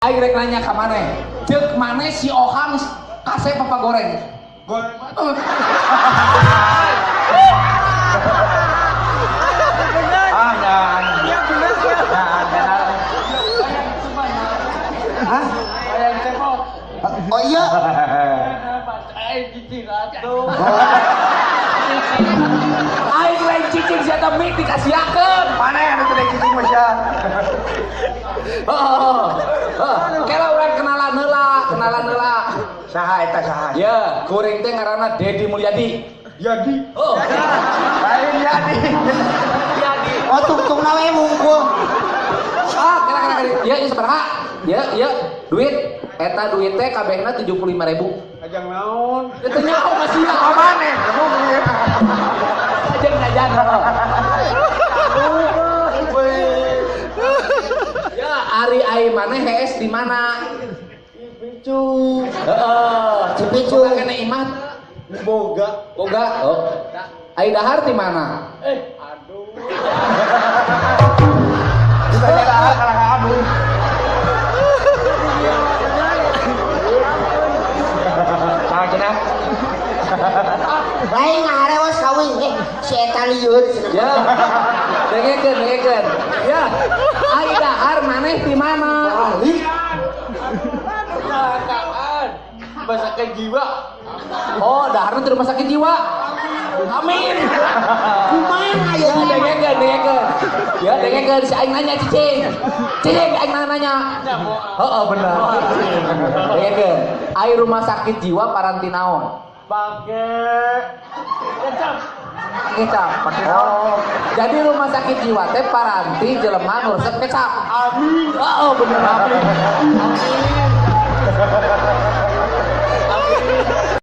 Aing rek nanya ka maneh. Ceuk maneh si Ohang kasep apa goreng? Goreng. Ah, jangan. Iya bener ya. Jangan. Hah? Ayam cepok. Oh iya. Cicing atuh. Aing lain cicing sia teh mik dikasiakeun. Mana yang itu dari cicing Mas ya? Kela urang kenalan heula. Saha eta saha? Ya, kuring teh ngaranna Dedi Mulyadi. Yadi. Oh, Lain Yadi. Yadi. Oh tungtungna we mungkul. Kela. Ya, sabaraha? Ya, duit. Eta duit teh kabehna 75.000. Ajang naon? Itu nyaho masih ya. Maneh? Ajang. Ya, ari ai maneh hees di mana? Picu. Heeh. Cipicu. Boga kene imah. Boga. Oh. Ai dahar di mana? Aduh. Kita jalan kalah aduh. Saha cenah? Lain ngarewas kawin si eta lieur. Ya. Dengekeun. Ya. Ai dahar maneh di mana? Balik. Kecelakaan. Masakan jiwa. Oh, daharna di rumah sakit jiwa. Amin. Kumaha aya Dengekeun. Ya, dengekeun si aing nanya cicing. Cicing aing nanya. Heeh, bener. Dengekeun. Ai rumah sakit jiwa paranti naon? Pakai kecap. Kecap. Oh. Jadi rumah sakit jiwa teh paranti jelema nu resep kecap. Amin. Oh, bener amin.